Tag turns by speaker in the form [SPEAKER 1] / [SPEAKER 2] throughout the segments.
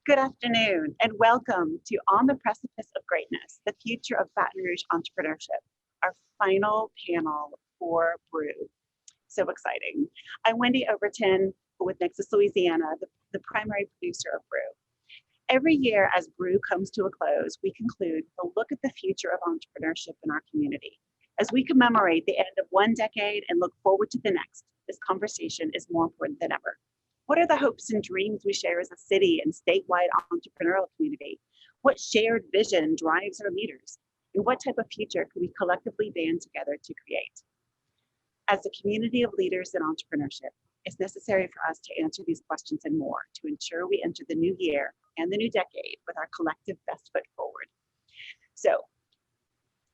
[SPEAKER 1] Good afternoon and welcome to On the Precipice of Greatness, the future of Baton Rouge entrepreneurship, our final panel for BREW. So exciting. I'm Wendy Overton with Nexus Louisiana, the primary producer of BREW. Every year as BREW comes to a close, we conclude a look at the future of entrepreneurship in our community. As we commemorate the end of one decade and look forward to the next, this conversation is more important than ever. What are the hopes and dreams we share as a city and statewide entrepreneurial community? What shared vision drives our leaders? And what type of future can we collectively band together to create? As a community of leaders in entrepreneurship, it's necessary for us to answer these questions and more to ensure we enter the new year and the new decade with our collective best foot forward. So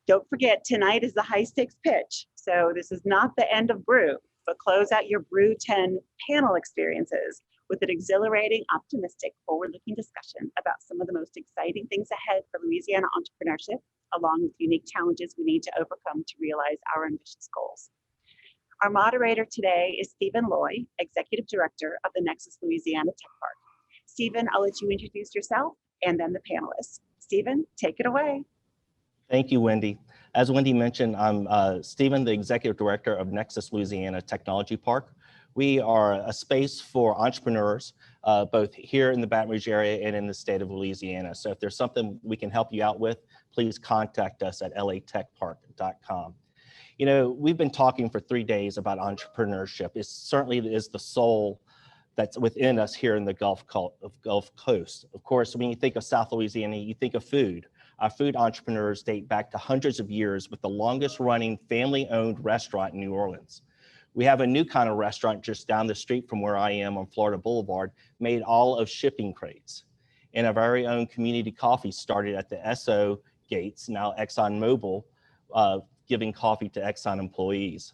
[SPEAKER 1] don't forget, tonight is the high stakes pitch. So this is not the end of BREW, but close out your BREW 10 panel experiences with an exhilarating, optimistic, forward-looking discussion about some of the most exciting things ahead for Louisiana entrepreneurship, along with unique challenges we need to overcome to realize our ambitious goals. Our moderator today is Stephen Loy, Executive Director of the Nexus Louisiana Tech Park. Stephen, I'll let you introduce yourself and then the panelists. Stephen, take it away.
[SPEAKER 2] Thank you, Wendy. As Wendy mentioned, I'm Stephen, the Executive Director of Nexus Louisiana Technology Park. We are a space for entrepreneurs, both here in the Baton Rouge area and in the state of Louisiana. So if there's something we can help you out with, please contact us at latechpark.com. You know, we've been talking for 3 days about entrepreneurship. It certainly is the soul that's within us here in the Gulf Coast. Of course, when you think of South Louisiana, you think of food. Our food entrepreneurs date back to hundreds of years with the longest running family-owned restaurant in New Orleans. We have a new kind of restaurant just down the street from where I am on Florida Boulevard, made all of shipping crates. And our very own community coffee started at the SO gates, now ExxonMobil, giving coffee to Exxon employees.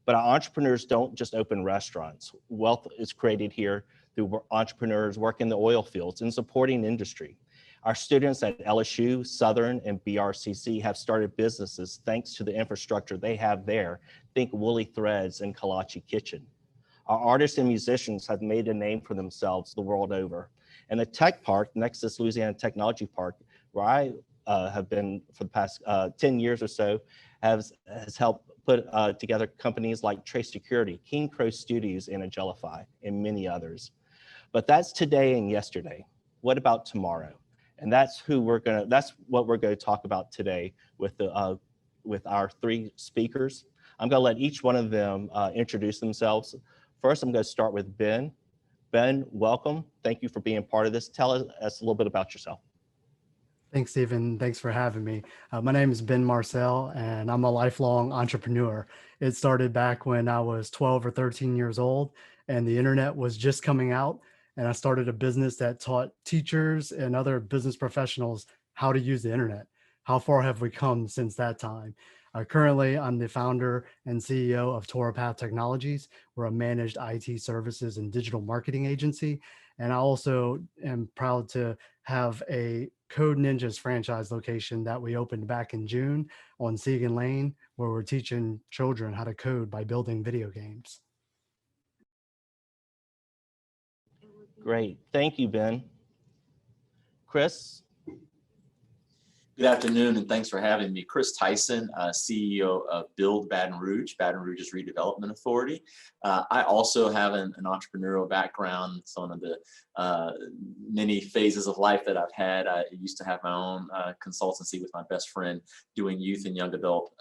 [SPEAKER 2] But our entrepreneurs don't just open restaurants. Wealth is created here through entrepreneurs working in the oil fields and supporting industry. Our students at LSU, Southern, and BRCC have started businesses thanks to the infrastructure they have there. Think Woolly Threads and Kolache Kitchen. Our artists and musicians have made a name for themselves the world over. And the Tech Park, Nexus Louisiana Technology Park, where I have been for the past 10 years or so, has helped put together companies like Trace Security, King Crow Studios, and Agelify, and many others. But that's today and yesterday. What about tomorrow? And that's what we're going to talk about today with our 3 speakers. I'm going to let each one of them introduce themselves. First, I'm going to start with Ben. Ben, welcome. Thank you for being part of this. Tell us a little bit about yourself.
[SPEAKER 3] Thanks, Stephen. Thanks for having me. My name is Ben Marcel, and I'm a lifelong entrepreneur. It started back when I was 12 or 13 years old, and the internet was just coming out. And I started a business that taught teachers and other business professionals how to use the internet. How far have we come since that time? Currently, I'm the founder and CEO of ToraPath Technologies. We're a managed IT services and digital marketing agency. And I also am proud to have a Code Ninjas franchise location that we opened back in June on Segan Lane, where we're teaching children how to code by building video games.
[SPEAKER 2] Great. Thank you, Ben. Chris?
[SPEAKER 4] Good afternoon, and thanks for having me. Chris Tyson, CEO of Build Baton Rouge, Baton Rouge's redevelopment authority. I also have an entrepreneurial background. It's one of the many phases of life that I've had. I used to have my own consultancy with my best friend doing youth and young adult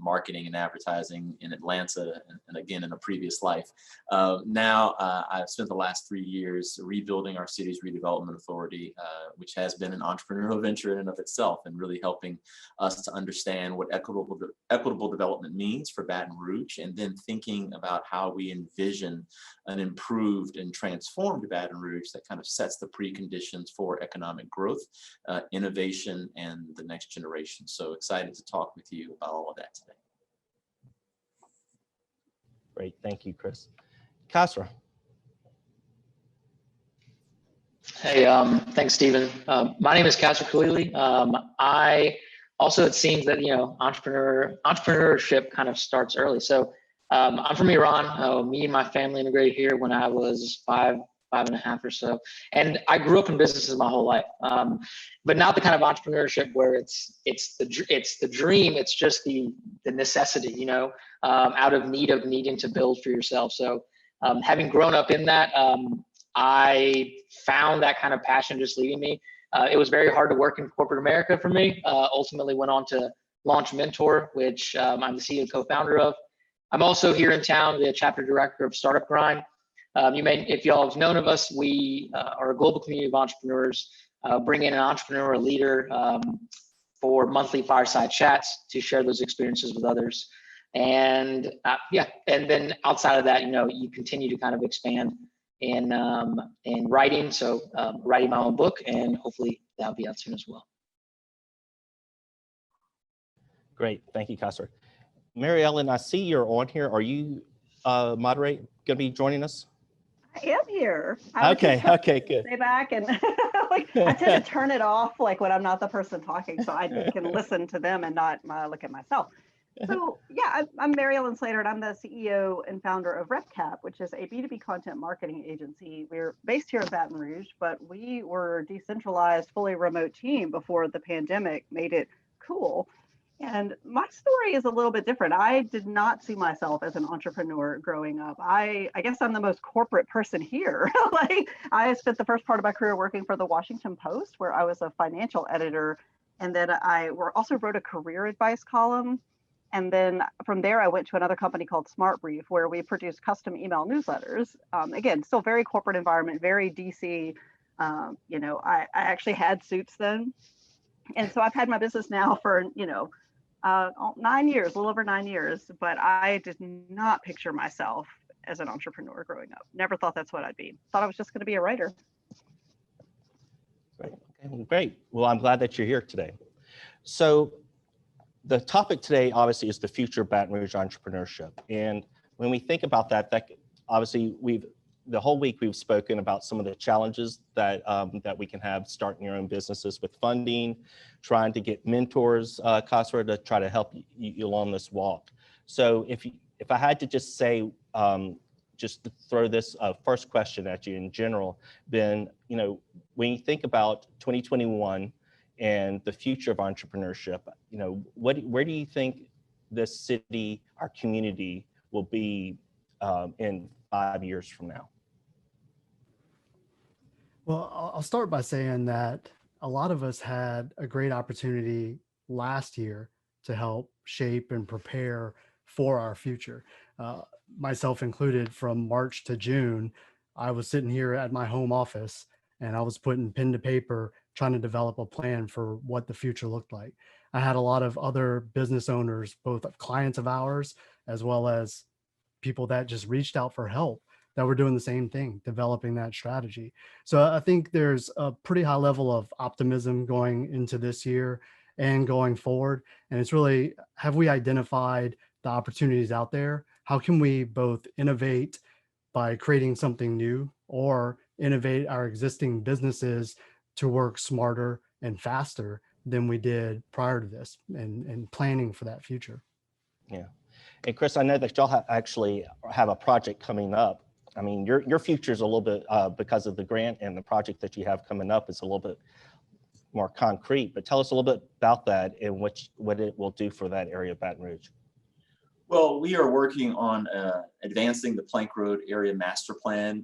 [SPEAKER 4] marketing and advertising in Atlanta, and again in a previous life. Now I've spent the last 3 years rebuilding our city's redevelopment authority, which has been an entrepreneurial venture in and of itself, and really helping us to understand what equitable development means for Baton Rouge, and then thinking about how we envision an improved and transformed Baton Rouge that kind of sets the preconditions for economic growth, innovation, and the next generation. So excited to talk with you about all of that today.
[SPEAKER 2] Great, thank you, Chris. Kasra.
[SPEAKER 5] Hey, thanks, Stephen. My name is Kasra Khalili. I also, it seems that, entrepreneurship kind of starts early. So I'm from Iran. Me and my family immigrated here when I was 5.5 or so. And I grew up in businesses my whole life, but not the kind of entrepreneurship where it's the dream. It's just the necessity, you know, out of need of needing to build for yourself. So having grown up in that, I found that kind of passion just leading me. It was very hard to work in corporate America for me. Ultimately went on to launch Mentor, which I'm the CEO and co-founder of. I'm also here in town, the chapter director of Startup Grind. If y'all have known of us, we are a global community of entrepreneurs, bring in an entrepreneur, a leader for monthly fireside chats to share those experiences with others. And and then outside of that, you know, you continue to kind of expand in writing. So writing my own book, and hopefully that'll be out soon as well.
[SPEAKER 2] Great, thank you, Kasser. Mary Ellen, I see you're on here. Are you going to be joining us?
[SPEAKER 6] I am here.
[SPEAKER 2] Okay, good.
[SPEAKER 6] Stay back and like I tend to turn it off like when I'm not the person talking, so I can listen to them and not look at myself. So yeah, I'm Mary Ellen Slater, and I'm the CEO and founder of RepCap, which is a B2B content marketing agency. We're based here in Baton Rouge, but we were a decentralized, fully remote team before the pandemic made it cool. And my story is a little bit different. I did not see myself as an entrepreneur growing up. I guess I'm the most corporate person here. Like I spent the first part of my career working for the Washington Post, where I was a financial editor. And then I also wrote a career advice column. And then from there, I went to another company called SmartBrief, where we produced custom email newsletters. Again, still very corporate environment, very DC. You know, I actually had suits then. And so I've had my business now for, 9 years, a little over 9 years, but I did not picture myself as an entrepreneur growing up. Never thought that's what I'd be. Thought I was just going to be a writer.
[SPEAKER 2] Great. Okay, great. Well, I'm glad that you're here today. So the topic today obviously is the future of Baton Rouge entrepreneurship. And when we think about that obviously the whole week we've spoken about some of the challenges that we can have starting your own businesses with funding, trying to get mentors, Kasra, to try to help you along this walk. So if I had to just say, just to throw this first question at you in general, Ben, when you think about 2021 and the future of entrepreneurship, where do you think this city, our community, will be in 5 years from now?
[SPEAKER 3] Well, I'll start by saying that a lot of us had a great opportunity last year to help shape and prepare for our future. Myself included, from March to June, I was sitting here at my home office and I was putting pen to paper, trying to develop a plan for what the future looked like. I had a lot of other business owners, both clients of ours, as well as people that just reached out for help, that were doing the same thing, developing that strategy. So I think there's a pretty high level of optimism going into this year and going forward. And it's really, have we identified the opportunities out there? How can we both innovate by creating something new, or innovate our existing businesses to work smarter and faster than we did prior to this, and planning for that future?
[SPEAKER 2] Yeah. And Chris, I know that y'all actually have a project coming up. I mean, your future is a little bit, because of the grant and the project that you have coming up, is a little bit more concrete, but tell us a little bit about that and what it will do for that area of Baton Rouge.
[SPEAKER 4] Well, we are working on advancing the Plank Road Area Master Plan,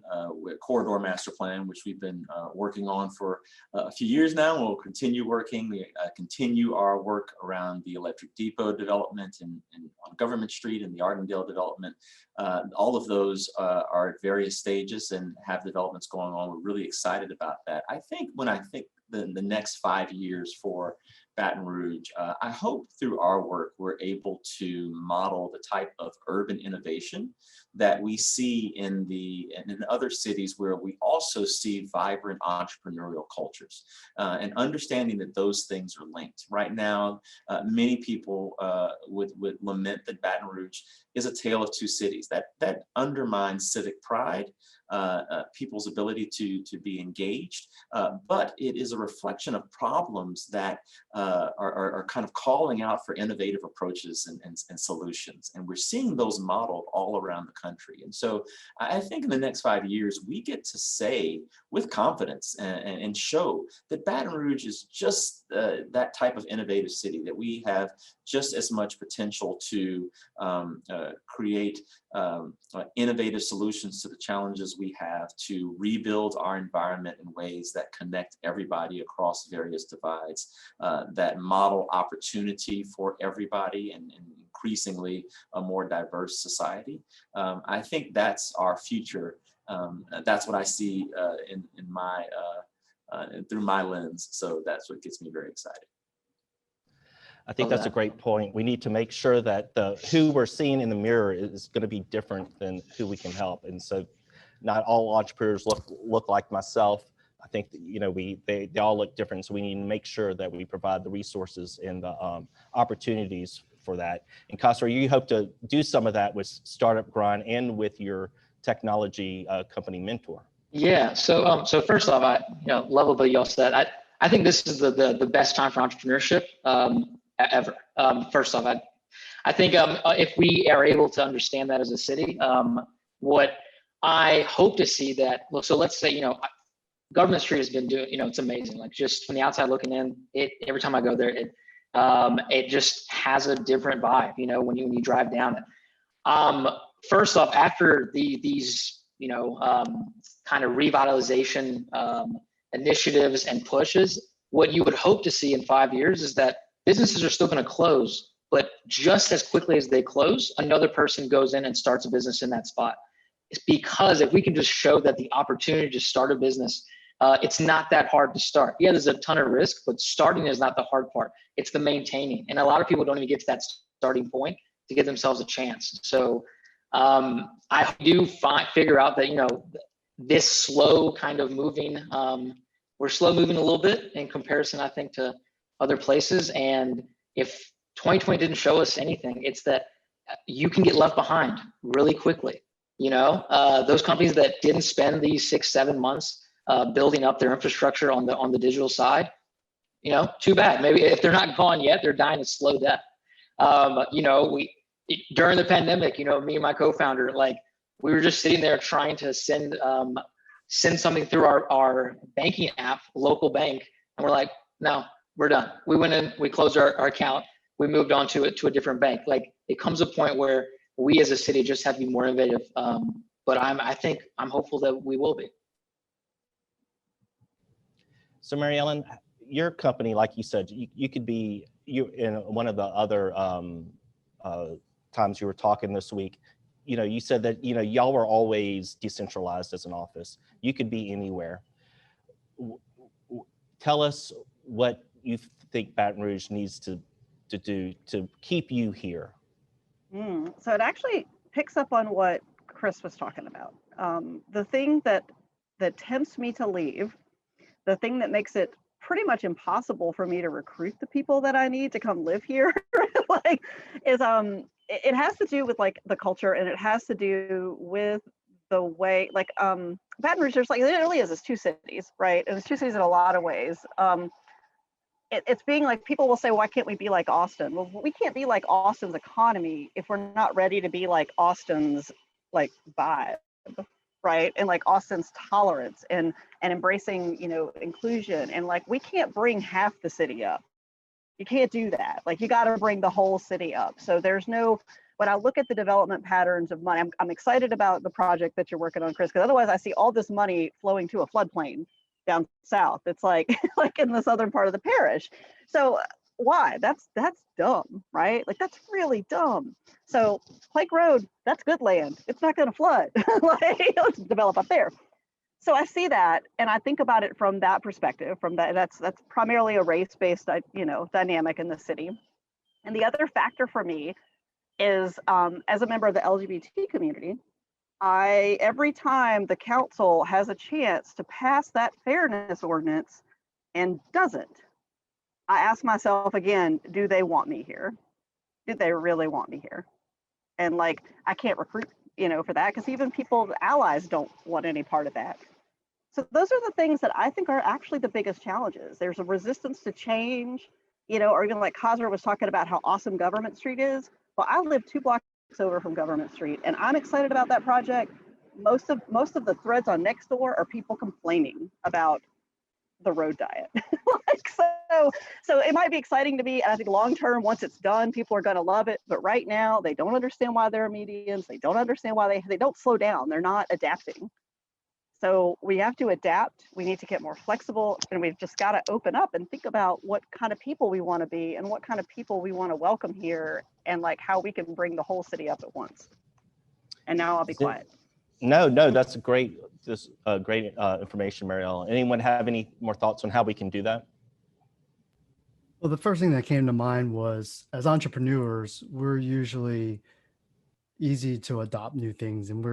[SPEAKER 4] Corridor Master Plan, which we've been working on for a few years now. We'll continue working. We continue our work around the Electric Depot development and on Government Street and the Ardendale development. All of those are at various stages and have developments going on. We're really excited about that. When I think the next 5 years for Baton Rouge, I hope through our work we're able to model the type of urban innovation that we see in other cities where we also see vibrant entrepreneurial cultures, and understanding that those things are linked. Right now, many people would lament that Baton Rouge is a tale of two cities. That undermines civic pride, people's ability to be engaged, but it is a reflection of problems that are kind of calling out for innovative approaches and solutions. And we're seeing those modeled all around the country. And so I think in the next 5 years, we get to say with confidence and show that Baton Rouge is just that type of innovative city, that we have just as much potential to create innovative solutions to the challenges we have, to rebuild our environment in ways that connect everybody across various divides, that model opportunity for everybody and increasingly a more diverse society. I think that's our future. That's what I see in my through my lens. So that's what gets me very excited.
[SPEAKER 2] I think that's a great point. We need to make sure that who we're seeing in the mirror is going to be different than who we can help. And so not all entrepreneurs look like myself. I think that, you know, they all look different. So we need to make sure that we provide the resources and the opportunities for that. And Kasper, you hope to do some of that with Startup Grind and with your technology company Mentor. Yeah.
[SPEAKER 5] So first off, love what y'all said. I think this is the best time for entrepreneurship ever. First off, I think if we are able to understand that as a city, what I hope to see that, well, so let's say, Government Street has been doing, it's amazing. Like just from the outside looking in, every time I go there, it just has a different vibe, when you drive down it. First off, after these, kind of revitalization initiatives and pushes, what you would hope to see in 5 years is that businesses are still going to close, but just as quickly as they close, another person goes in and starts a business in that spot. It's because if we can just show that the opportunity to start a business, it's not that hard to start. Yeah, there's a ton of risk, but starting is not the hard part. It's the maintaining. And a lot of people don't even get to that starting point to give themselves a chance. So I do figure out that, this slow kind of moving, we're slow moving a little bit in comparison, I think, to other places. And if 2020 didn't show us anything, it's that you can get left behind really quickly. Those companies that didn't spend these 6-7 months building up their infrastructure on the digital side, too bad. Maybe if they're not gone yet, they're dying a slow death. During the pandemic, me and my co-founder, we were just sitting there trying to send something through our banking app, local bank, and we're like, no, we're done. We went in, we closed our account, we moved on to a different bank. It comes a point where we as a city just have to be more innovative. But I'm hopeful that we will be.
[SPEAKER 2] So Mary Ellen, your company, like you said, you could be in one of the other times you were talking this week, you said that, y'all were always decentralized as an office. You could be anywhere. Tell us what you think Baton Rouge needs to do to keep you here.
[SPEAKER 6] So it actually picks up on what Chris was talking about. The thing that tempts me to leave, the thing that makes it pretty much impossible for me to recruit the people that I need to come live here, is it has to do with the culture, and it has to do with the way Baton Rouge, there's it really is, it's two cities, right? And it's two cities in a lot of ways. It's being people will say, why can't we be like Austin? Well, we can't be like Austin's economy if we're not ready to be like Austin's vibe, right? And Austin's tolerance and embracing, inclusion. And we can't bring half the city up. You can't do that. You got to bring the whole city up. So there's no, when I look at the development patterns of money, I'm excited about the project that you're working on, Chris, because otherwise I see all this money flowing to a floodplain down south. It's like in the southern part of the parish. So why? That's dumb, right? That's really dumb. So Pike Road, that's good land. It's not going to flood. Let's develop up there. So I see that, and I think about it from that perspective. That's primarily a race-based, dynamic in the city. And the other factor for me is, as a member of the LGBT community, every time the council has a chance to pass that fairness ordinance and doesn't, I ask myself again, do they want me here? Do they really want me here? And I can't recruit for that, because even people's allies don't want any part of that. So those are the things that I think are actually the biggest challenges. There's a resistance to change, or even like Khosrow was talking about how awesome Government Street is. Well, I live 2 blocks over from Government Street, and I'm excited about that project. Most of the threads on Nextdoor are people complaining about the road diet. So it might be exciting to me, and I think long term, once it's done, people are going to love it. But right now, they don't understand why there are medians. They don't understand why they don't slow down. They're not adapting. So we have to adapt. We need to get more flexible, and we've just got to open up and think about what kind of people we want to be and what kind of people we want to welcome here, and like how we can bring the whole city up at once. And now I'll be quiet.
[SPEAKER 2] No, that's great. Great information, Marielle. Anyone have any more thoughts on how we can do that?
[SPEAKER 3] Well, the first thing that came to mind was, as entrepreneurs, we're usually easy to adopt new things, and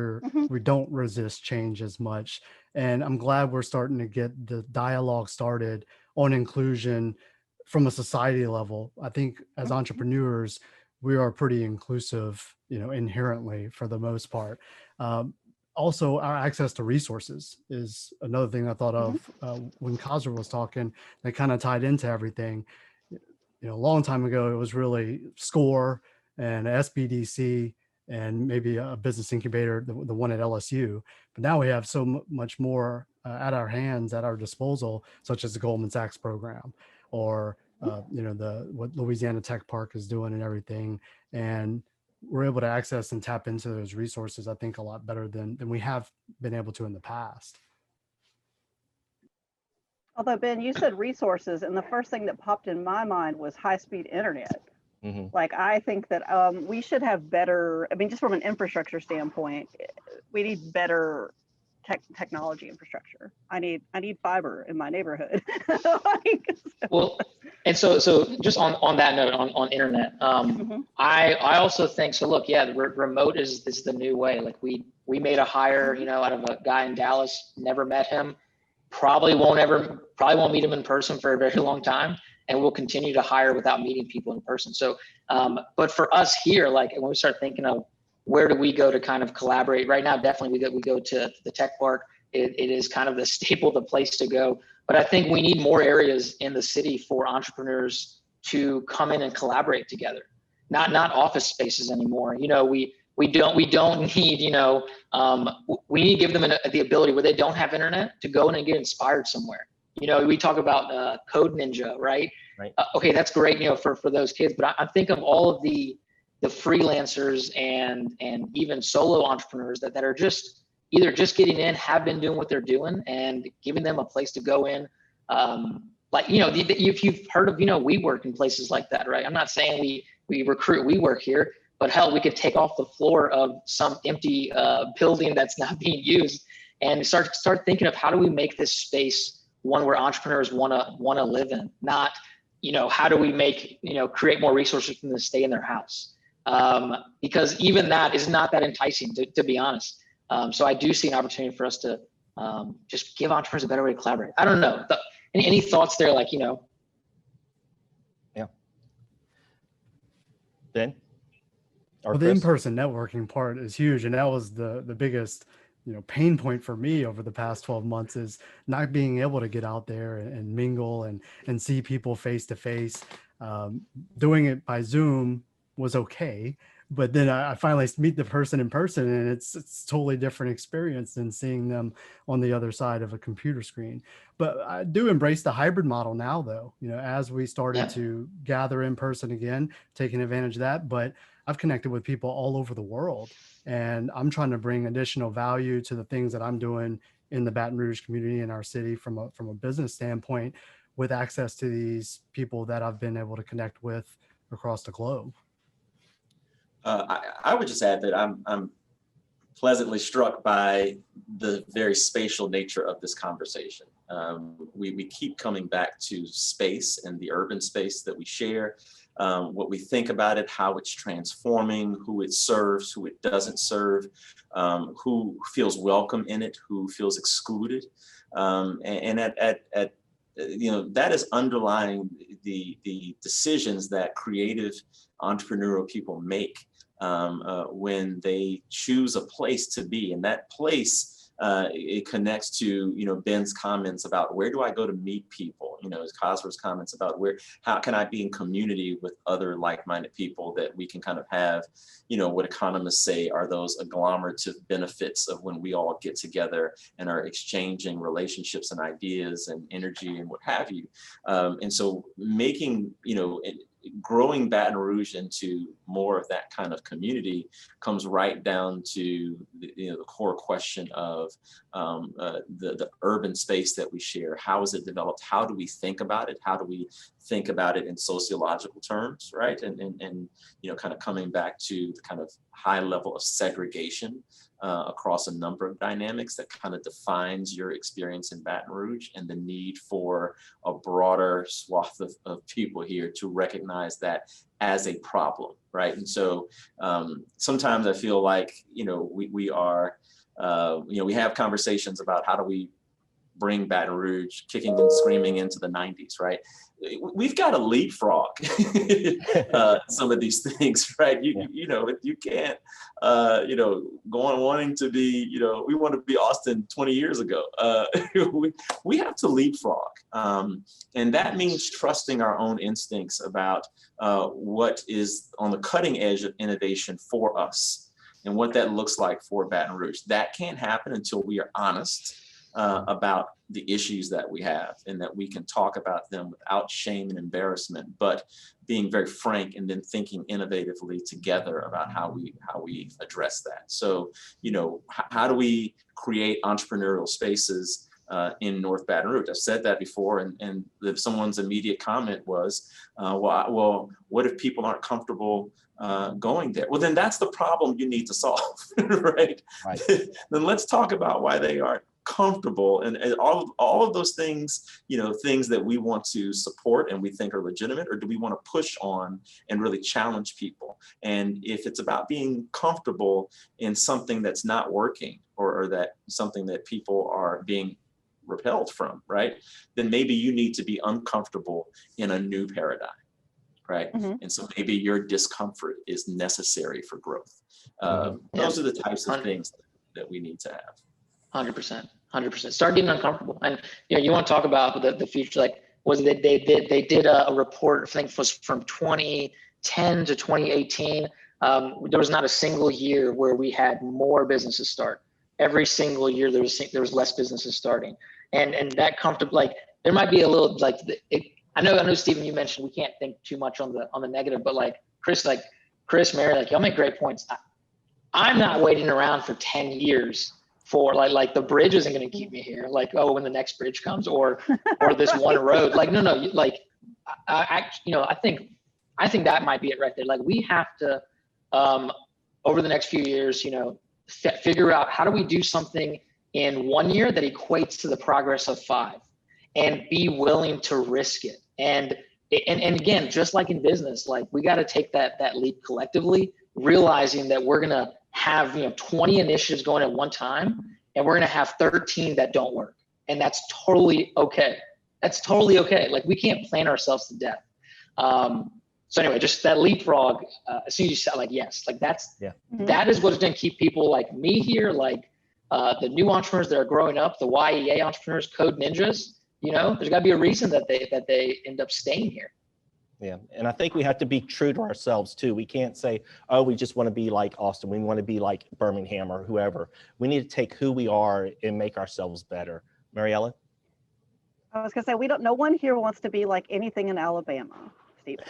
[SPEAKER 3] we don't resist change as much. And I'm glad we're starting to get the dialogue started on inclusion from a society level. I think as entrepreneurs, we are pretty inclusive, inherently for the most part. Also, our access to resources is another thing I thought of when Khosrow was talking, that kind of tied into everything. A long time ago, it was really SCORE and SBDC and maybe a business incubator, the one at LSU. But now we have so much more at our hands, at our disposal, such as the Goldman Sachs program, or what Louisiana Tech Park is doing and everything. And we're able to access and tap into those resources, I think, a lot better than we have been able to in the past.
[SPEAKER 6] Although, Ben, you said resources, and the first thing that popped in my mind was high-speed internet. Like, I think that we should have better, just from an infrastructure standpoint, we need better technology infrastructure. I need fiber in my neighborhood.
[SPEAKER 5] Well, and so just on that note, on internet, I also think, so look, yeah, the remote is the new way. Like we made a hire, out of a guy in Dallas, never met him, probably won't meet him in person for a very long time. And we'll continue to hire without meeting people in person. So, but for us here, like when we start thinking of where do we go to kind of collaborate right now, definitely we go to the tech park. It is kind of the staple, the place to go. But I think we need more areas in the city for entrepreneurs to come in and collaborate together. Not office spaces anymore. We don't need, we need to give them the ability where they don't have internet to go in and get inspired somewhere. We talk about Code Ninja, right? Okay, that's great, for those kids. But I think of all of the freelancers and even solo entrepreneurs that are just either just getting in, have been doing what they're doing, and giving them a place to go in. If you've heard of, WeWork and places like that, right? I'm not saying we recruit WeWork here, but hell, we could take off the floor of some empty building that's not being used and start thinking of how do we make this space one where entrepreneurs want to live in, not, how do we make, create more resources for them to stay in their house? Because even that is not that enticing, to be honest. So I do see an opportunity for us to just give entrepreneurs a better way to collaborate. I don't know. Any thoughts there,
[SPEAKER 2] Yeah. Ben?
[SPEAKER 3] Well, the in-person networking part is huge. And that was the biggest pain point for me over the past 12 months, is not being able to get out there and mingle and see people face to face. Doing it by Zoom was okay, but then I finally meet the person in person, and it's a totally different experience than seeing them on the other side of a computer screen. But I do embrace the hybrid model now, though, as we started to gather in person again, taking advantage of that. But I've connected with people all over the world, and I'm trying to bring additional value to the things that I'm doing in the Baton Rouge community in our city from a business standpoint, with access to these people that I've been able to connect with across the globe.
[SPEAKER 4] I would just add that I'm pleasantly struck by the very spatial nature of this conversation. We keep coming back to space and the urban space that we share, what we think about it, how it's transforming, who it serves, who it doesn't serve, who feels welcome in it, who feels excluded. And that is underlying the decisions that creative entrepreneurial people make when they choose a place to be, and that place, it connects to, Ben's comments about where do I go to meet people, Cosworth's comments about how can I be in community with other like-minded people that we can kind of have, what economists say are those agglomerative benefits of when we all get together and are exchanging relationships and ideas and energy and what have you. And so making, growing Baton Rouge into more of that kind of community comes right down to the core question of the urban space that we share. How is it developed? How do we think about it? How do we think about it in sociological terms, right? And kind of coming back to the kind of high level of segregation across a number of dynamics that kind of defines your experience in Baton Rouge, and the need for a broader swath of people here to recognize that as a problem, right? And so sometimes I feel like, we are, we have conversations about how do we bring Baton Rouge kicking and screaming into the 90s, right? We've got to leapfrog some of these things, right? You can't, go on wanting to be, we want to be Austin 20 years ago. We have to leapfrog. And that means trusting our own instincts about what is on the cutting edge of innovation for us and what that looks like for Baton Rouge. That can't happen until we are honest about the issues that we have, and that we can talk about them without shame and embarrassment, but being very frank and then thinking innovatively together about how we address that. So, how do we create entrepreneurial spaces in North Baton Rouge? I've said that before, and if someone's immediate comment was, well, what if people aren't comfortable going there? Well, then that's the problem you need to solve, right? Then let's talk about why they aren't comfortable, and all of those things, things that we want to support and we think are legitimate, or do we want to push on and really challenge people? And if it's about being comfortable in something that's not working, or that something that people are being repelled from, right, then maybe you need to be uncomfortable in a new paradigm, right? Mm-hmm. And so maybe your discomfort is necessary for growth. Those are the types of things that we need to have.
[SPEAKER 5] 100%. Start getting uncomfortable. And you want to talk about the future, like they did a report, I think it was from 2010 to 2018. There was not a single year where we had more businesses start. Every single year there was less businesses starting. And that comfortable, like there might be a little like I know Stephen, you mentioned we can't think too much on the negative, but like Chris, Mary, like y'all make great points. I'm not waiting around for 10 years for like the bridge isn't going to keep me here. Like, oh, when the next bridge comes, or this one road. Like, no, like I think that might be it right there. Like we have to, over the next few years, figure out how do we do something in 1 year that equates to the progress of 5, and be willing to risk it. And again, just like in business, like we got to take that leap collectively, realizing that we're going to have 20 initiatives going at one time, and we're going to have 13 that don't work, and that's totally okay. Like we can't plan ourselves to death. So anyway, just that leapfrog, as soon as you said like yes, like that is what's going to keep people like me here, like the new entrepreneurs that are growing up, the YEA entrepreneurs, code ninjas. There's got to be a reason that they end up staying here.
[SPEAKER 2] Yeah, and I think we have to be true to ourselves too. We can't say, oh, we just want to be like Austin. We want to be like Birmingham or whoever. We need to take who we are and make ourselves better. Mariella?
[SPEAKER 6] I was going to say, no one here wants to be like anything in Alabama, Stephen.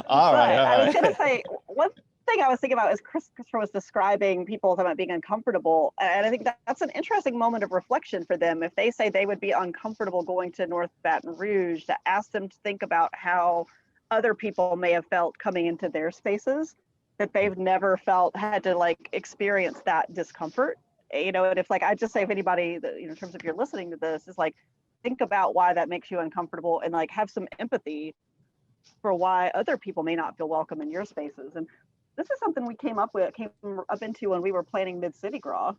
[SPEAKER 2] All right.
[SPEAKER 6] I was going to say, one thing I was thinking about is Christopher was describing people talking about being uncomfortable. And I think that's an interesting moment of reflection for them. If they say they would be uncomfortable going to North Baton Rouge, to ask them to think about how other people may have felt coming into their spaces that they've never had to like experience that discomfort. And if like, I just say, if anybody, in terms of you're listening to this, is like, think about why that makes you uncomfortable, and like have some empathy for why other people may not feel welcome in your spaces. And this is something we came up into when we were planning Mid-City GRAW.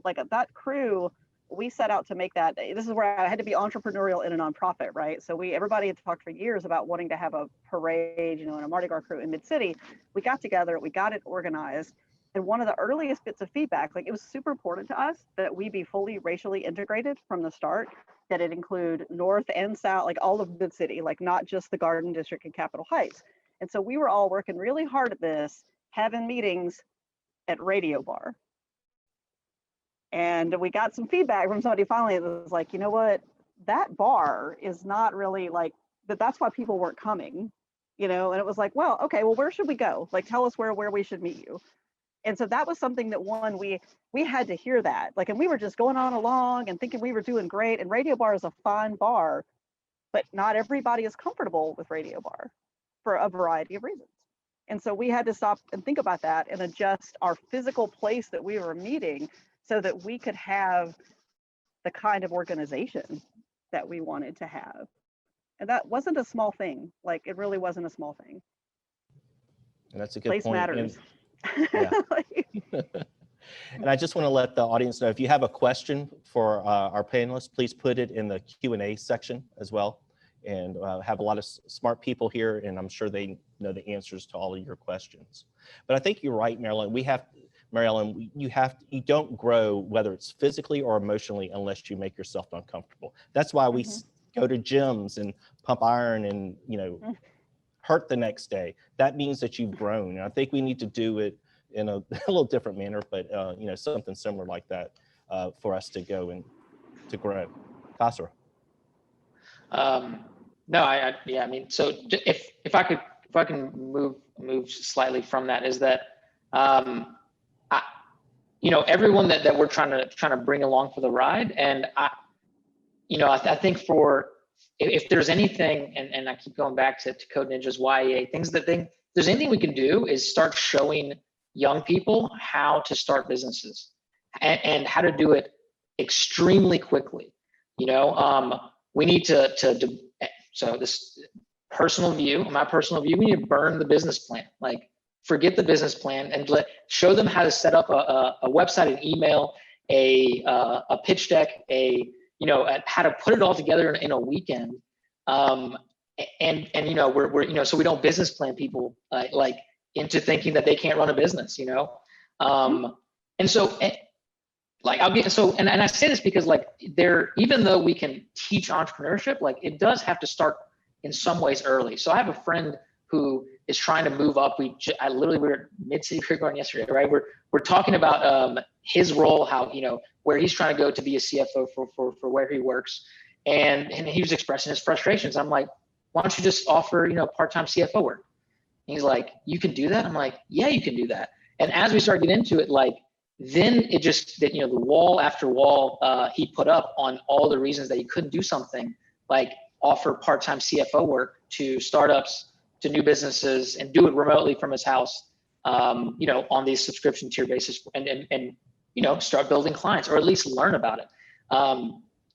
[SPEAKER 6] Like that crew we set out to make that. This is where I had to be entrepreneurial in a nonprofit, right? So everybody had talked for years about wanting to have a parade, and a Mardi Gras crew in Mid-City. We got together, we got it organized. And one of the earliest bits of feedback, like, it was super important to us that we be fully racially integrated from the start, that it include North and South, like all of Mid-City, like not just the Garden District and Capitol Heights. And so we were all working really hard at this, having meetings at Radio Bar. And we got some feedback from somebody finally that was like, you know what, that bar is not really like, that's why people weren't coming, and it was like, well, okay, well, where should we go? Like, tell us where we should meet you. And so that was something that we had to hear that, like, and we were just going on along and thinking we were doing great. And Radio Bar is a fine bar, but not everybody is comfortable with Radio Bar for a variety of reasons. And so we had to stop and think about that and adjust our physical place that we were meeting so that we could have the kind of organization that we wanted to have. And that wasn't a small thing. Like, it really wasn't a small thing.
[SPEAKER 2] And that's a good
[SPEAKER 6] Place
[SPEAKER 2] point.
[SPEAKER 6] matters.
[SPEAKER 2] Yeah. And I just want to let the audience know, if you have a question for our panelists, please put it in the Q&A section as well. And have a lot of smart people here, and I'm sure they know the answers to all of your questions. But I think you're right, Marilyn. You don't grow, whether it's physically or emotionally, unless you make yourself uncomfortable. That's why we go to gyms and pump iron and hurt the next day. That means that you've grown. And I think we need to do it in a little different manner, but something similar like that for us to go and to grow. Kasra.
[SPEAKER 5] No, I mean, so if I can move slightly from that, is that everyone that we're trying to bring along for the ride, and I think if there's anything, and I keep going back to Code Ninja's YEA, there's anything we can do is start showing young people how to start businesses and how to do it extremely quickly. We need so this my personal view, we need to burn the business plan. Like, forget the business plan and show them how to set up a website, an email, a pitch deck, how to put it all together in a weekend. We're so we don't business plan people like into thinking that they can't run a business, and so. And I say this because even though we can teach entrepreneurship, it does have to start in some ways early. So I have a friend who is trying to move up. We were at Mid-City Career Garden yesterday, right? We're talking about his role, how where he's trying to go to be a CFO for where he works, and he was expressing his frustrations. I'm like, why don't you just offer part-time CFO work? And he's like, you can do that? I'm like, yeah, you can do that. And as we start getting into it, then it just that the wall after wall he put up on all the reasons that he couldn't do something, like offer part-time CFO work to startups, to new businesses, and do it remotely from his house, on these subscription tier basis, and start building clients, or at least learn about it.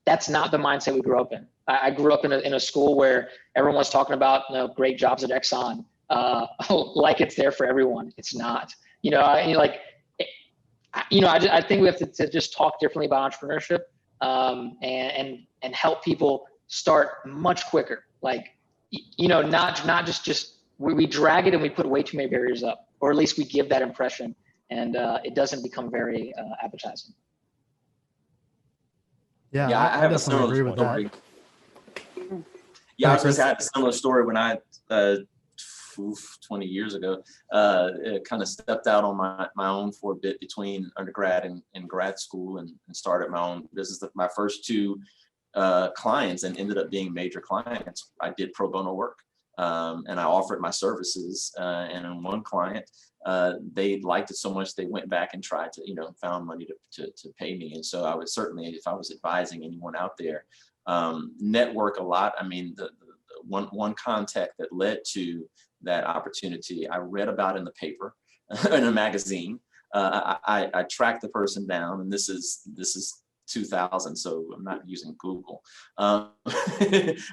[SPEAKER 5] That's not the mindset we grew up in. I grew up in a school where everyone was talking about great jobs at Exxon, like it's there for everyone. It's not. I think we have to just talk differently about entrepreneurship, and help people start much quicker. Not just we drag it and we put way too many barriers up, or at least we give that impression, and it doesn't become very appetizing.
[SPEAKER 3] Yeah,
[SPEAKER 4] I have a
[SPEAKER 3] definitely
[SPEAKER 4] similar
[SPEAKER 3] agree with
[SPEAKER 4] story.
[SPEAKER 3] that.
[SPEAKER 4] Yeah, I was just had a similar story when I 20 years ago, kind of stepped out on my own for a bit between undergrad and grad school, and started my own business. My first two clients, and ended up being major clients, I did pro bono work, and I offered my services. And in one client, they liked it so much they went back and tried to, found money to pay me. And so I would certainly, if I was advising anyone out there, network a lot. I mean, the one contact that led to that opportunity, I read about in the paper, in a magazine. I tracked the person down, and this is 2000, so I'm not using Google. And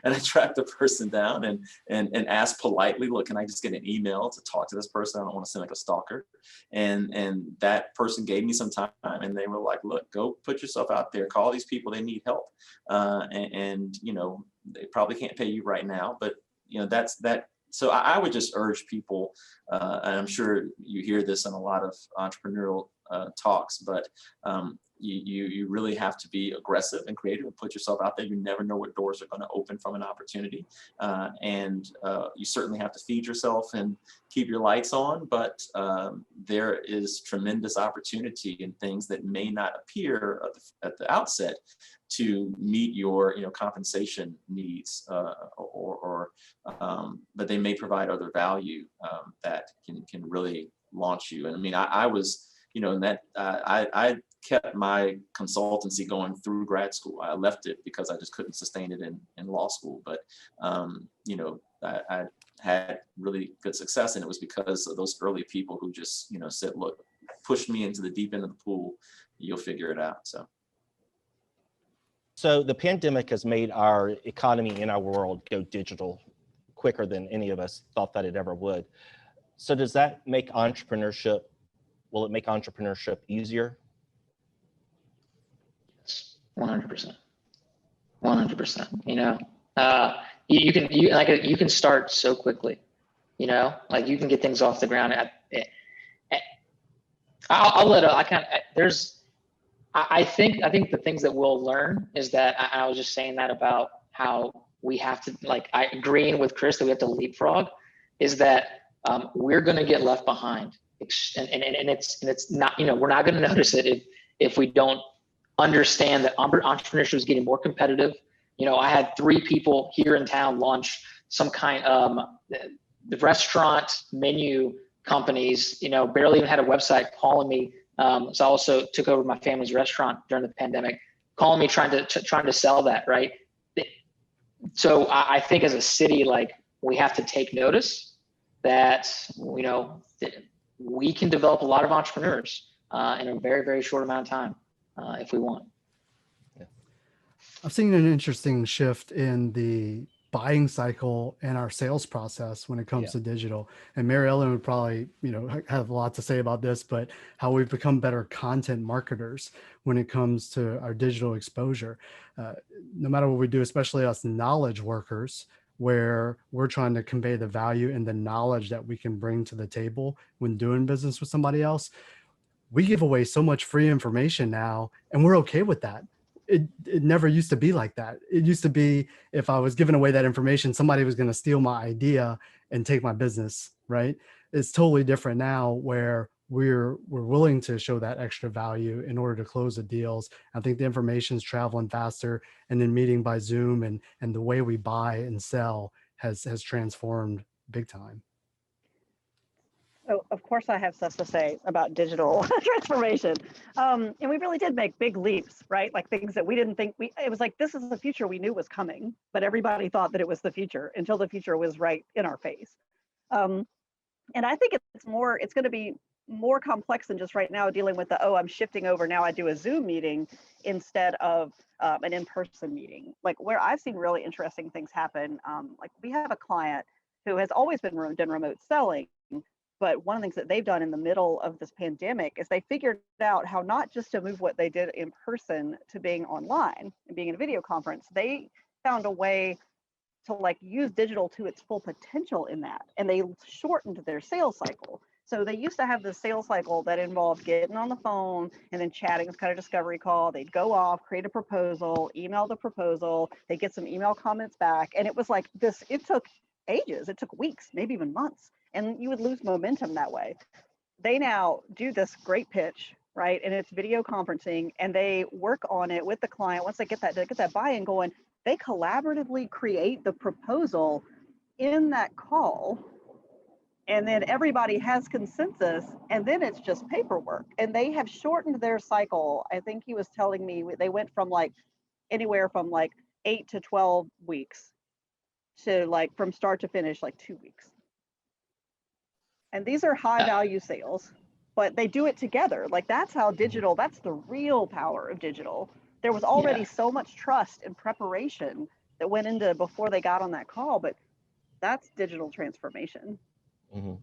[SPEAKER 4] I tracked the person down and asked politely, look, can I just get an email to talk to this person? I don't want to seem like a stalker. And that person gave me some time, and they were like, look, go put yourself out there, call these people, they need help. And you know, they probably can't pay you right now, but you know, that's that. So I would just urge people, and I'm sure you hear this in a lot of entrepreneurial talks, but you really have to be aggressive and creative and put yourself out there. You never know what doors are going to open from an opportunity. And you certainly have to feed yourself and keep your lights on, but there is tremendous opportunity in things that may not appear at the outset to meet your compensation needs, but they may provide other value that can really launch you. And I mean, I was, in that I kept my consultancy going through grad school. I left it because I just couldn't sustain it in law school. But I had really good success, and it was because of those early people who just said, look, push me into the deep end of the pool, you'll figure it out.
[SPEAKER 2] So the pandemic has made our economy and our world go digital quicker than any of us thought that it ever would. So does that make entrepreneurship, will it make entrepreneurship easier?
[SPEAKER 5] 100%. 100%. You can start so quickly, like you can get things off the ground. I think the things that we'll learn is that I was just saying that about how we have to, like, I agreeing with Chris that we have to leapfrog, is that we're going to get left behind, and it's not, we're not going to notice it if we don't understand that entrepreneurship is getting more competitive. I had 3 people here in town launch some kind of the restaurant menu companies, barely even had a website, calling me. So I also took over my family's restaurant during the pandemic, calling me trying to sell that, right? So I think as a city, like, we have to take notice that we can develop a lot of entrepreneurs in a very, very short amount of time if we want.
[SPEAKER 3] Yeah. I've seen an interesting shift in the buying cycle and our sales process when it comes to digital. And Mary Ellen would probably, have a lot to say about this, but how we've become better content marketers when it comes to our digital exposure. No matter what we do, especially us knowledge workers, where we're trying to convey the value and the knowledge that we can bring to the table when doing business with somebody else. We give away so much free information now, and we're okay with that. It never used to be like that. It used to be, if I was giving away that information, somebody was going to steal my idea and take my business, right? It's totally different now, where we're willing to show that extra value in order to close the deals. I think the information's traveling faster, and then meeting by Zoom and the way we buy and sell has transformed big time.
[SPEAKER 6] So of course I have stuff to say about digital transformation. And we really did make big leaps, right? Like things that we didn't think it was like, this is the future we knew was coming, but everybody thought that it was the future until the future was right in our face. And I think it's going to be more complex than just right now dealing with I'm shifting over, now I do a Zoom meeting instead of an in-person meeting. Like, where I've seen really interesting things happen. Like, we have a client who has always done remote selling. But one of the things that they've done in the middle of this pandemic is they figured out how not just to move what they did in person to being online and being in a video conference. They found a way to use digital to its full potential in that. And they shortened their sales cycle. So they used to have the sales cycle that involved getting on the phone and then chatting, with kind of discovery call. They'd go off, create a proposal, email the proposal. They get some email comments back. And it was like this, it took ages. It took weeks, maybe even months. And you would lose momentum that way. They now do this great pitch, right? And it's video conferencing, and they work on it with the client. Once they get that buy-in going, they collaboratively create the proposal in that call. And then everybody has consensus, and then it's just paperwork. And they have shortened their cycle. I think he was telling me they went from anywhere from 8 to 12 weeks to from start to finish 2 weeks. And these are high value sales, but they do it together. That's how digital, that's the real power of digital, there was already so much trust and preparation that went into before they got on that call, but that's digital transformation.
[SPEAKER 2] Mhm.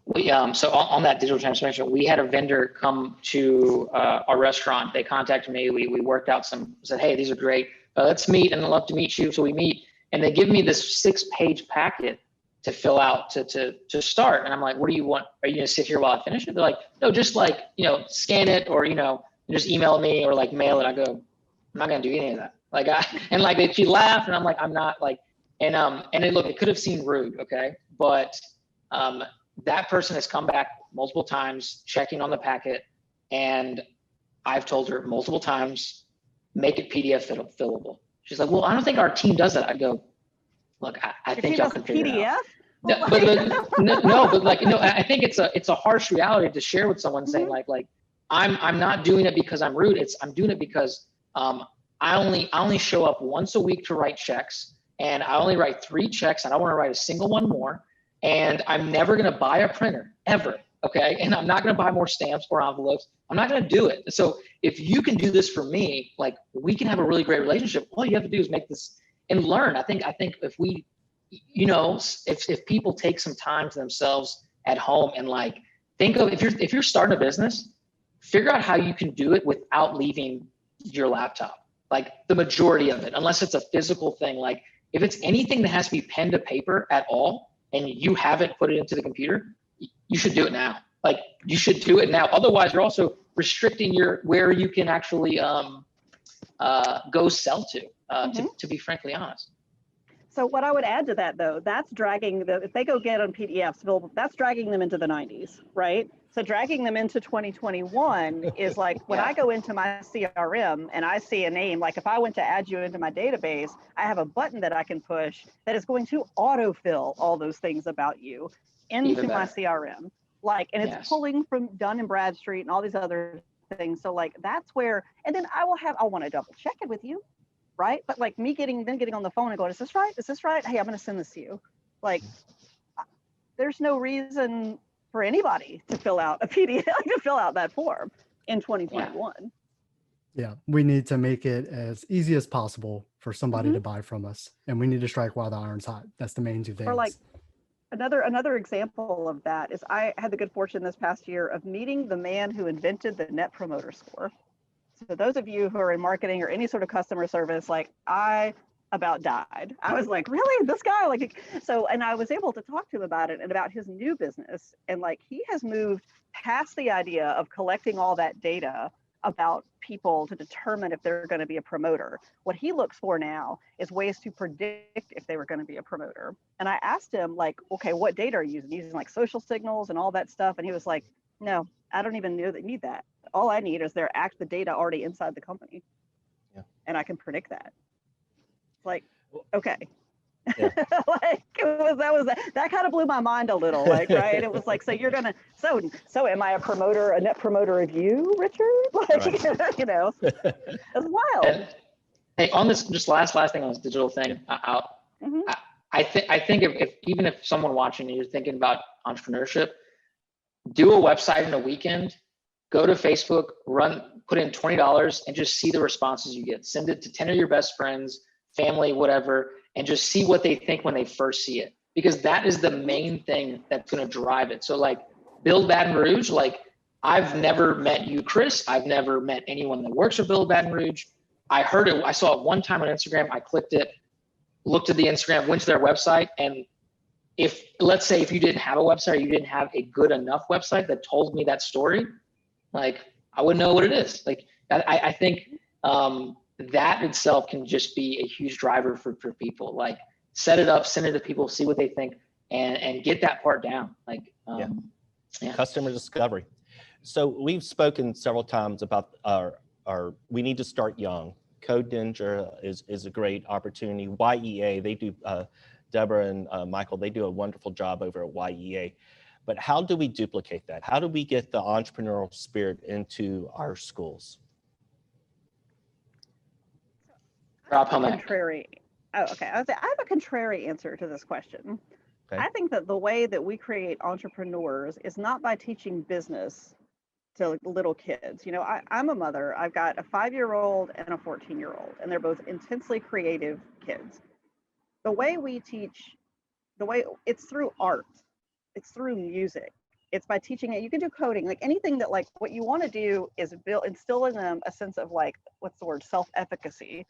[SPEAKER 5] We so on that digital transformation, we had a vendor come to our restaurant. They contacted me. We worked out said, hey, these are great. Let's meet, and I'd love to meet you. So we meet, and they give me this 6-page packet to fill out to start. And I'm like, what do you want? Are you gonna sit here while I finish it? They're like, no, just like, scan it, or, just email me or like mail it. I go, I'm not gonna do any of that. Like, she laughed, and I'm like, I'm not like, and it could have seemed rude, okay, but that person has come back multiple times checking on the packet, and I've told her multiple times, make it PDF fillable. She's like, well, I don't think our team does that. I go, look, I think y'all can figure it out. No, but I think it's a harsh reality to share with someone, saying like I'm not doing it because I'm rude. I'm doing it because I only show up once a week to write checks, and I only write 3 checks. I don't want to write a single one more. And I'm never going to buy a printer ever. Okay. And I'm not going to buy more stamps or envelopes. I'm not going to do it. So if you can do this for me, like, we can have a really great relationship. All you have to do is make this and learn. I think if we, if people take some time to themselves at home and like, think of, if you're starting a business, figure out how you can do it without leaving your laptop. Like, the majority of it, unless it's a physical thing. Like, if it's anything that has to be pen to paper at all, and you haven't put it into the computer, you should do it now. Like, you should do it now. Otherwise, you're also restricting where you can actually go sell to be frankly honest.
[SPEAKER 6] So what I would add to that, though, that's dragging if they go get on PDFs, that's dragging them into the 90s, right? So dragging them into 2021 is like, when I go into my CRM and I see a name, like if I went to add you into my database, I have a button that I can push that is going to autofill all those things about you into my CRM. Like, and it's pulling from Dun and Bradstreet and all these other things. So like, that's where, and then I want to double check it with you. Right. But like me getting on the phone and going, is this right? Is this right? Hey, I'm going to send this to you. Like, there's no reason for anybody to fill out a PDF, to fill out that form in 2021.
[SPEAKER 3] Yeah. We need to make it as easy as possible for somebody to buy from us. And we need to strike while the iron's hot. That's the main 2 things.
[SPEAKER 6] Or like another example of that is I had the good fortune this past year of meeting the man who invented the Net Promoter Score. So those of you who are in marketing or any sort of customer service, like, I about died. I was like, really, this guy? Like, so, and I was able to talk to him about it and about his new business. And like, he has moved past the idea of collecting all that data about people to determine if they're going to be a promoter. What he looks for now is ways to predict if they were going to be a promoter. And I asked him, like, okay, what data are you using? Using like social signals and all that stuff. And he was like, no, I don't even know that you need that. All I need is the data already inside the company. Yeah. And I can predict that. Like, okay. Yeah. Like, that kind of blew my mind a little, like, right? It was like, so you're gonna, so am I a net promoter of you, Richard? Like, right. It's wild.
[SPEAKER 5] And, hey, on this, just last thing on this digital thing, I think if even if someone watching you're thinking about entrepreneurship, do a website in a weekend. Go to Facebook, put in $20 and just see the responses you get. Send it to 10 of your best friends, family, whatever, and just see what they think when they first see it. Because that is the main thing that's going to drive it. So like, Build Baton Rouge, like, I've never met you, Chris. I've never met anyone that works for Build Baton Rouge. I heard it. I saw it one time on Instagram. I clicked it, looked at the Instagram, went to their website. And let's say if you didn't have a website, or you didn't have a good enough website that told me that story, like, I wouldn't know what it is. Like, I think that itself can just be a huge driver for people. Like, set it up, send it to people, see what they think, and get that part down. Like,
[SPEAKER 2] Customer discovery. So we've spoken several times about we need to start young. Code Ninja is a great opportunity. YEA, they do, Deborah and Michael, they do a wonderful job over at YEA. But how do we duplicate that? How do we get the entrepreneurial spirit into our schools?
[SPEAKER 6] Contrary. Oh, okay. I have a contrary answer to this question. Okay. I think that the way that we create entrepreneurs is not by teaching business to little kids. You know, I'm a mother. I've got a 5-year-old and a 14-year-old, and they're both intensely creative kids. The way we teach, it's through art, it's through music. It's by teaching it. You can do coding, like anything that, like, what you want to do is instill in them a sense of, like, what's the word, self-efficacy,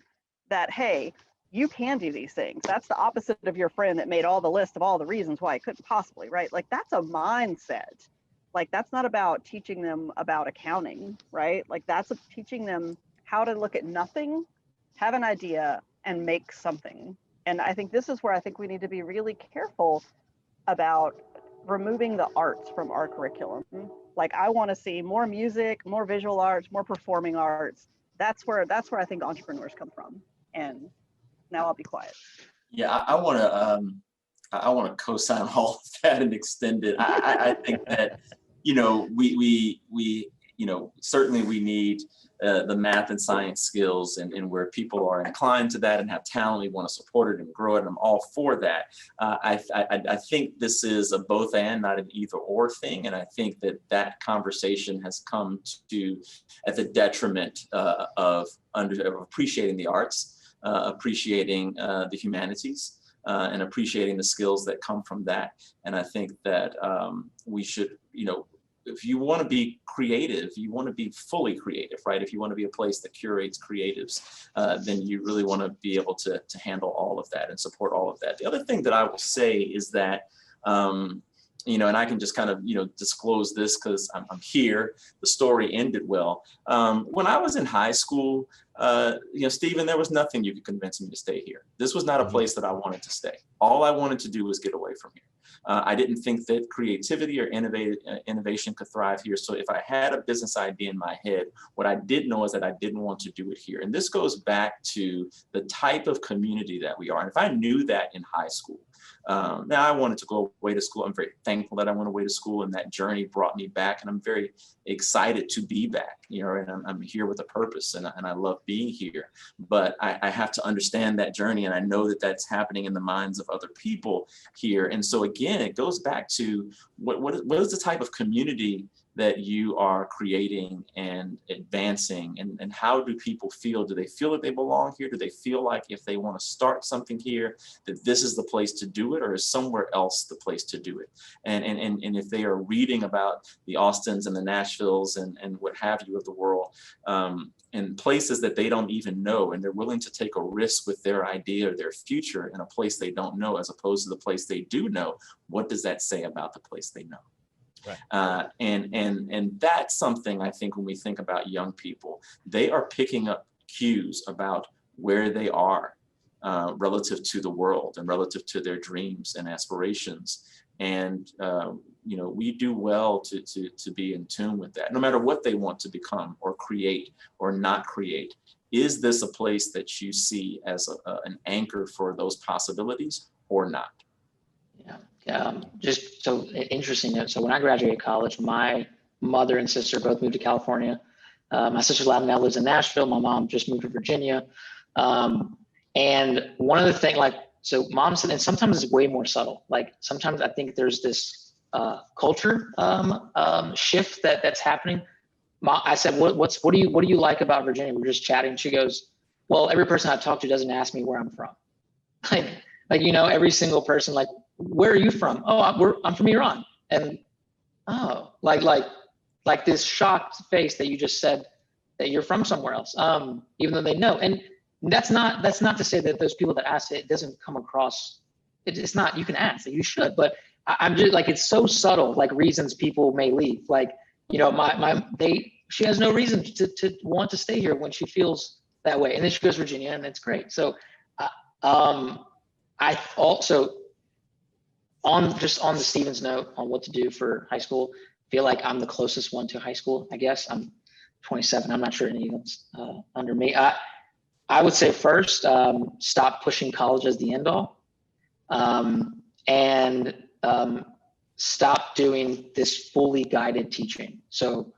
[SPEAKER 6] that, hey, you can do these things. That's the opposite of your friend that made all the list of all the reasons why it couldn't possibly, right? Like, that's a mindset. Like, that's not about teaching them about accounting, right? Like, that's teaching them how to look at nothing, have an idea, and make something. And I think this is where I think we need to be really careful about removing the arts from our curriculum. Like, I want to see more music, more visual arts, more performing arts. That's where I think entrepreneurs come from. And now I'll be quiet.
[SPEAKER 4] Yeah, I want to co-sign all of that and extend it. I think that, you know, we you know, certainly we need the math and science skills, and where people are inclined to that and have talent, we want to support it and grow it, and I'm all for that. I think this is a both and, not an either or thing, and I think that conversation has come to at the detriment of appreciating the arts, appreciating the humanities, and appreciating the skills that come from that. And I think that we should, you know, if you want to be creative, you want to be fully creative, right? If you want to be a place that curates creatives, then you really want to be able to handle all of that and support all of that. The other thing that I will say is that, you know, and I can just kind of, you know, disclose this because I'm here. The story ended well. When I was in high school, you know, Stephen, there was nothing you could convince me to stay here. This was not a place that I wanted to stay. All I wanted to do was get away from here. I didn't think that creativity or innovation could thrive here. So if I had a business idea in my head, what I did know is that I didn't want to do it here. And this goes back to the type of community that we are. And if I knew that in high school, now I wanted to go away to school. I'm very thankful that I went away to school, and that journey brought me back. And I'm very excited to be back, you know, and I'm here with a purpose, and I love being here. But I have to understand that journey, and I know that that's happening in the minds of other people here. And so again, it goes back to what is the type of community that you are creating and advancing, and how do people feel? Do they feel that they belong here? Do they feel like if they want to start something here, that this is the place to do it, or is somewhere else the place to do it? And if they are reading about the Austins and the Nashvilles and what have you of the world, in places that they don't even know, and they're willing to take a risk with their idea or their future in a place they don't know, as opposed to the place they do know, what does that say about the place they know? Right. And that's something I think when we think about young people, they are picking up cues about where they are relative to the world and relative to their dreams and aspirations. And you know, we do well to be in tune with that, no matter what they want to become or create or not create. Is this a place that you see as an anchor for those possibilities or not?
[SPEAKER 5] Just so interesting. So when I graduated college, my mother and sister both moved to California. My sister now lives in Nashville. My mom just moved to Virginia. And one of the things, like, so mom said, and sometimes it's way more subtle. Like sometimes I think there's this culture shift that's happening. I said, what do you like about Virginia? We're just chatting. She goes, well, every person I've talked to doesn't ask me where I'm from. Like, you know, every single person, like, where are you from? Oh, I'm from Iran. And oh, like this shocked face that you just said that you're from somewhere else, even though they know. And that's not to say that those people that ask it doesn't come across. It's not. You can ask, you should, but I'm just like, it's so subtle, like reasons people may leave. Like, you know, she has no reason to want to stay here when she feels that way, and then she goes to Virginia, and it's great. So, I also, on the Stevens note on what to do for high school, feel like I'm the closest one to high school. I guess I'm 27. I'm not sure anyone's under me. I would say first, stop pushing college as the end all, and stop doing this fully guided teaching. So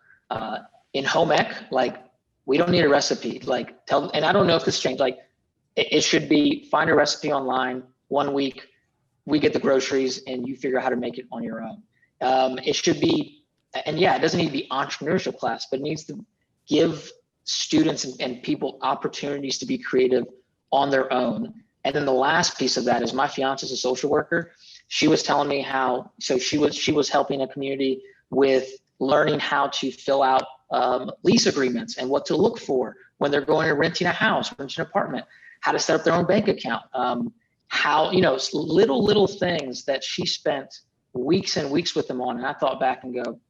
[SPEAKER 5] in home ec, like, we don't need a recipe. Like, and I don't know if this changed. Like, it should be find a recipe online, 1 week, we get the groceries and you figure out how to make it on your own. It should be and yeah, it doesn't need to be entrepreneurship class, but it needs to give students and people opportunities to be creative on their own. And then the last piece of that is my fiance is a social worker. She was telling me how, so she was helping a community with learning how to fill out lease agreements and what to look for when they're going and renting a house, renting an apartment, how to set up their own bank account, how, little things that she spent weeks and weeks with them on. And I thought back and go,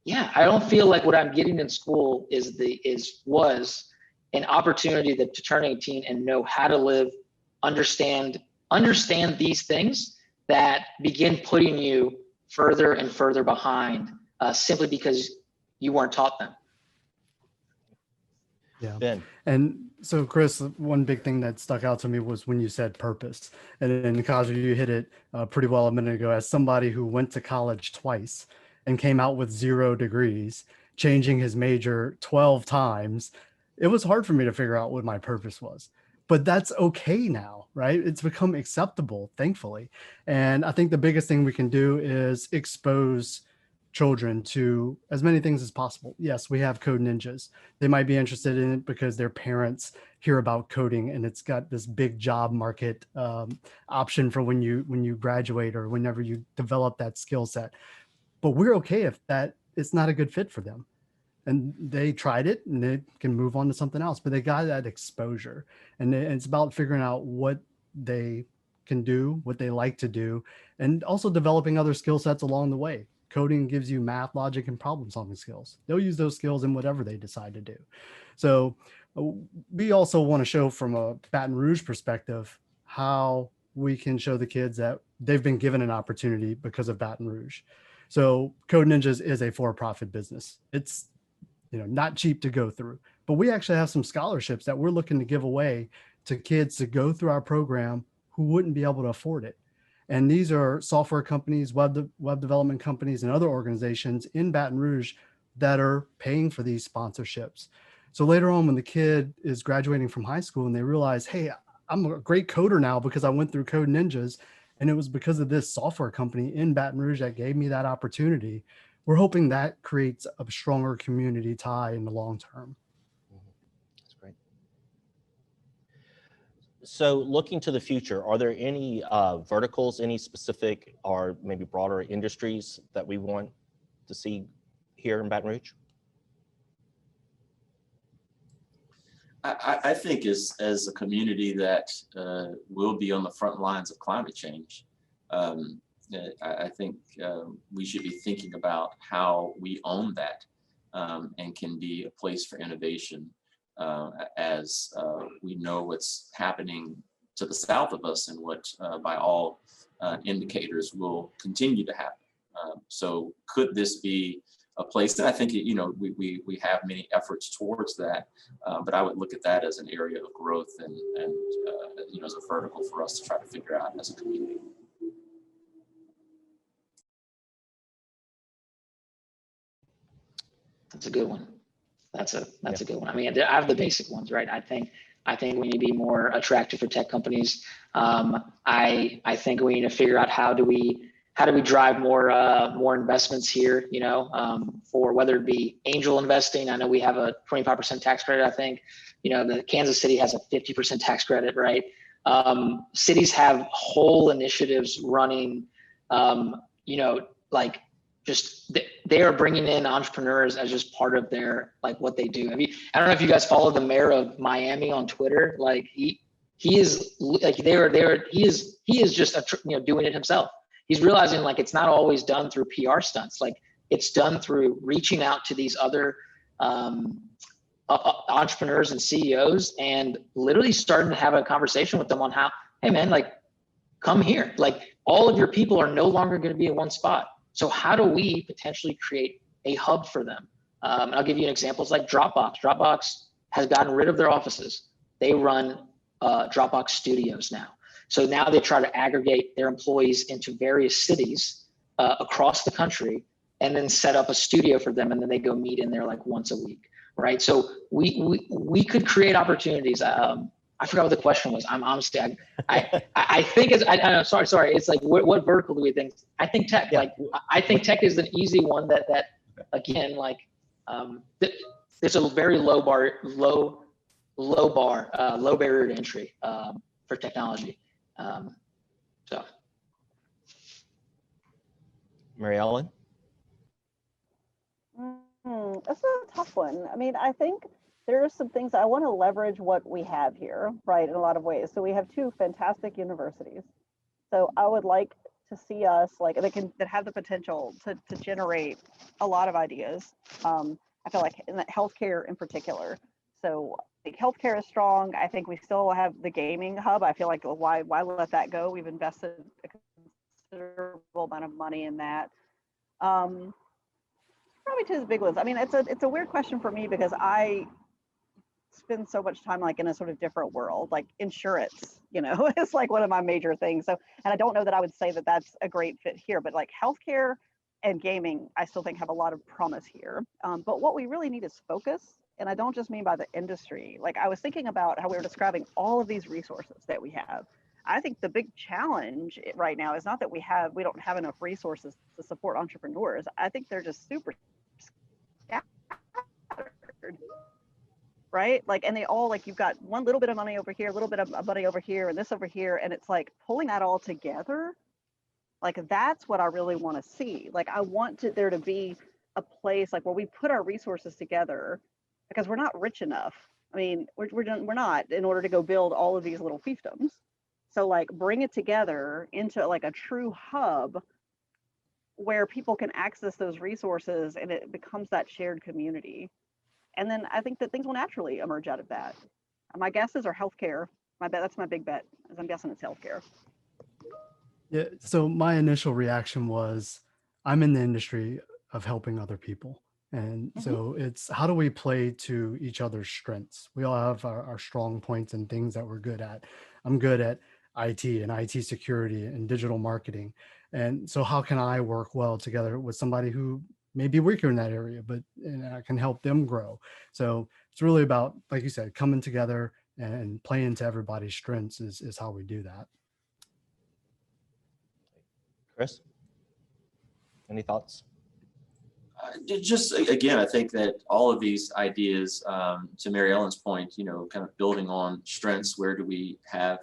[SPEAKER 5] yeah, I don't feel like what I'm getting in school was an opportunity to turn 18 and know how to live, understand these things that begin putting you further and further behind simply because you weren't taught them.
[SPEAKER 3] Yeah.
[SPEAKER 2] Ben.
[SPEAKER 3] And so, Chris, one big thing that stuck out to me was when you said purpose. And Kaja, you hit it pretty well a minute ago. As somebody who went to college twice and came out with 0 degrees, changing his major 12 times, it was hard for me to figure out what my purpose was. But that's okay now, right? It's become acceptable, thankfully. And I think the biggest thing we can do is expose children to as many things as possible. Yes, we have code ninjas. They might be interested in it because their parents hear about coding and it's got this big job market option for when you graduate or whenever you develop that skill set. But we're okay if that it's not a good fit for them. And they tried it and they can move on to something else, but they got that exposure. And it's about figuring out what they can do, what they like to do, and also developing other skill sets along the way. Coding gives you math, logic, and problem solving skills. They'll use those skills in whatever they decide to do. So we also want to show from a Baton Rouge perspective how we can show the kids that they've been given an opportunity because of Baton Rouge. So Code Ninjas is a for-profit business. It's not cheap to go through, but we actually have some scholarships that we're looking to give away to kids to go through our program who wouldn't be able to afford it. And these are software companies, web development companies, and other organizations in Baton Rouge that are paying for these sponsorships. So later on, when the kid is graduating from high school and they realize, hey, I'm a great coder now because I went through Code Ninjas, and it was because of this software company in Baton Rouge that gave me that opportunity, we're hoping that creates a stronger community tie in the long term.
[SPEAKER 2] That's great. So looking to the future, are there any verticals, any specific or maybe broader industries that we want to see here in Baton Rouge?
[SPEAKER 4] I think as a community that will be on the front lines of climate change, I think we should be thinking about how we own that and can be a place for innovation as we know what's happening to the south of us and what by all indicators will continue to happen. So could this be a place that I think, we have many efforts towards that, but I would look at that as an area of growth and as a vertical for us to try to figure out as a community.
[SPEAKER 5] That's a good one. That's a good one. I mean, I have the basic ones, right? I think we need to be more attractive for tech companies. I think we need to figure out how do we drive more investments here, for whether it be angel investing. I know we have a 25% tax credit. I think, the Kansas City has a 50% tax credit, right? Cities have whole initiatives running, they are bringing in entrepreneurs as just part of their, what they do. I mean, I don't know if you guys follow the mayor of Miami on Twitter. He is just doing it himself. He's realizing it's not always done through PR stunts. It's done through reaching out to these other entrepreneurs and CEOs and literally starting to have a conversation with them on how, hey man, come here. All of your people are no longer going to be in one spot. So how do we potentially create a hub for them? And I'll give you an example. It's like Dropbox. Dropbox has gotten rid of their offices. They run Dropbox studios now. So now they try to aggregate their employees into various cities across the country and then set up a studio for them. And then they go meet in there once a week, right? So we could create opportunities. I forgot what the question was. I'm honestly, I think it's, I know, sorry. It's what vertical do we think? I think tech,
[SPEAKER 2] Yeah.
[SPEAKER 5] I think tech is an easy one that again, like there's a very low barrier to entry for technology. So.
[SPEAKER 2] Mary Ellen?
[SPEAKER 6] That's a tough one. I mean, I think there are some things I want to leverage what we have here, right, in a lot of ways. So we have two fantastic universities. So I would like to see us like that have the potential to generate a lot of ideas. I feel like in that healthcare in particular. So like healthcare is strong. I think we still have the gaming hub. I feel like why let that go? We've invested a considerable amount of money in that. Probably two of the big ones. I mean, it's a weird question for me because I spend so much time like in a sort of different world, like insurance, it's like one of my major things. So, and I don't know that I would say that that's a great fit here, but like healthcare and gaming, I still think have a lot of promise here. But what we really need is focus. And I don't just mean by the industry. Like I was thinking about how we were describing all of these resources that we have. I think the big challenge right now is not that we don't have enough resources to support entrepreneurs. I think they're just super scattered, right? Like, and they all like, you've got one little bit of money over here, a little bit of money over here, and this over here. And it's like pulling that all together. Like, that's what I really want to see. Like, I want there to be a place like where we put our resources together because we're not rich enough. I mean, we're not in order to go build all of these little fiefdoms. So like bring it together into like a true hub where people can access those resources and it becomes that shared community. And then I think that things will naturally emerge out of that. My guesses are healthcare. That's my big bet, as I'm guessing it's healthcare.
[SPEAKER 3] Yeah. So my initial reaction was, I'm in the industry of helping other people. And so it's how do we play to each other's strengths? We all have our strong points and things that we're good at. I'm good at IT and IT security and digital marketing. And so how can I work well together with somebody who may be weaker in that area, but I can help them grow. So it's really about, like you said, coming together and playing to everybody's strengths is how we do that.
[SPEAKER 2] Chris, any thoughts?
[SPEAKER 4] Just again, I think that all of these ideas, to Mary Ellen's point, kind of building on strengths. Where do we have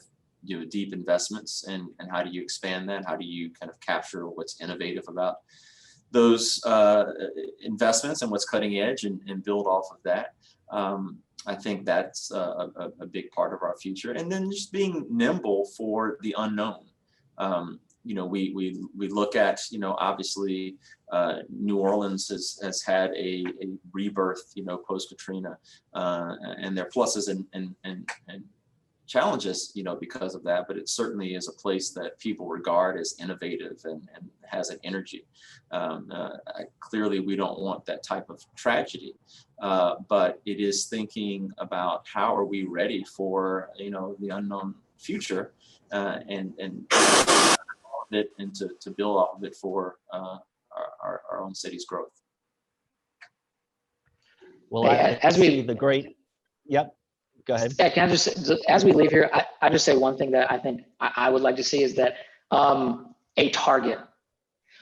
[SPEAKER 4] deep investments, and how do you expand that? How do you kind of capture what's innovative about those investments and what's cutting edge, and build off of that? I think that's a big part of our future. And then just being nimble for the unknown. We look at, obviously New Orleans has had a rebirth, post Katrina, and there are pluses and challenges, because of that, but it certainly is a place that people regard as innovative and has an energy. Clearly, we don't want that type of tragedy, but it is thinking about how are we ready for, the unknown future, and it and to build off of it for our own city's growth.
[SPEAKER 2] Well,
[SPEAKER 5] Hey,
[SPEAKER 2] as we see the great, yep, go ahead.
[SPEAKER 5] Yeah, can I just, as we leave here, I just say one thing that I think I would like to see is that a target.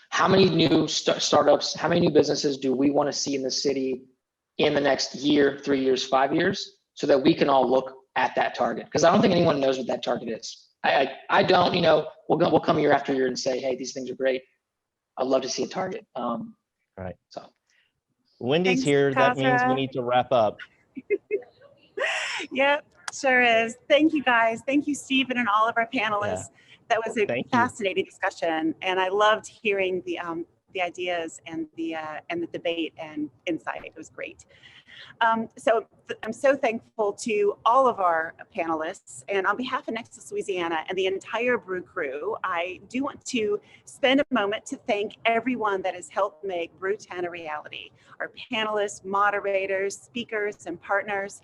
[SPEAKER 5] How many new startups, how many new businesses do we want to see in the city in the next year, 3 years, 5 years, so that we can all look at that target? Because I don't think anyone knows what that target is. I don't, we'll come year after year and say, hey, these things are great. I'd love to see a target.
[SPEAKER 2] Right.
[SPEAKER 5] So
[SPEAKER 2] Wendy's
[SPEAKER 1] Thanks,
[SPEAKER 2] here. That means we
[SPEAKER 1] Kazra.
[SPEAKER 2] need to wrap up.
[SPEAKER 1] Yep, sure is. Thank you guys. Thank you, Stephen, and all of our panelists.
[SPEAKER 2] Yeah.
[SPEAKER 1] That was a
[SPEAKER 2] Thank you.
[SPEAKER 1] fascinating discussion, and I loved hearing the ideas and the debate and insight. It was great. So I'm so thankful to all of our panelists, and on behalf of Nexus Louisiana and the entire BREW crew, I do want to spend a moment to thank everyone that has helped make BREW 10 a reality. Our panelists, moderators, speakers, and partners.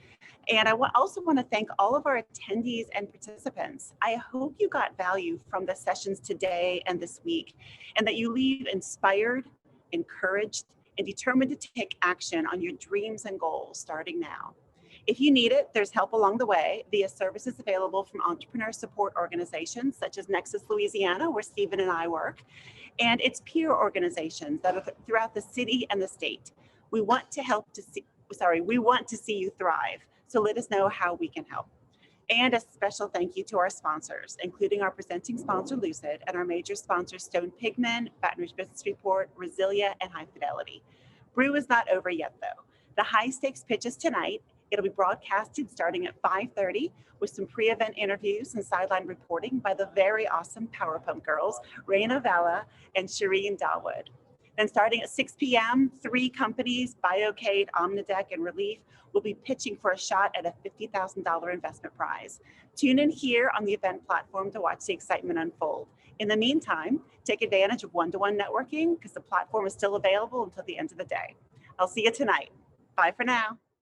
[SPEAKER 1] And I also want to thank all of our attendees and participants. I hope you got value from the sessions today and this week, and that you leave inspired, encouraged, and determined to take action on your dreams and goals starting now. If you need it, there's help along the way via services available from entrepreneur support organizations such as Nexus Louisiana, where Stephen and I work, and its peer organizations that are throughout the city and the state. We want to see you thrive. So let us know how we can help. And a special thank you to our sponsors, including our presenting sponsor, Lucid, and our major sponsors, Stone Pigman, Baton Rouge Business Report, Resilia, and High Fidelity. BREW is not over yet, though. The high stakes pitch is tonight. It'll be broadcasted starting at 5:30 with some pre-event interviews and sideline reporting by the very awesome Power Pump girls, Raina Valla and Shireen Dawood. Then starting at 6 p.m., 3 companies, BioCade, Omnidec, and Relief, will be pitching for a shot at a $50,000 investment prize. Tune in here on the event platform to watch the excitement unfold. In the meantime, take advantage of one-to-one networking because the platform is still available until the end of the day. I'll see you tonight. Bye for now.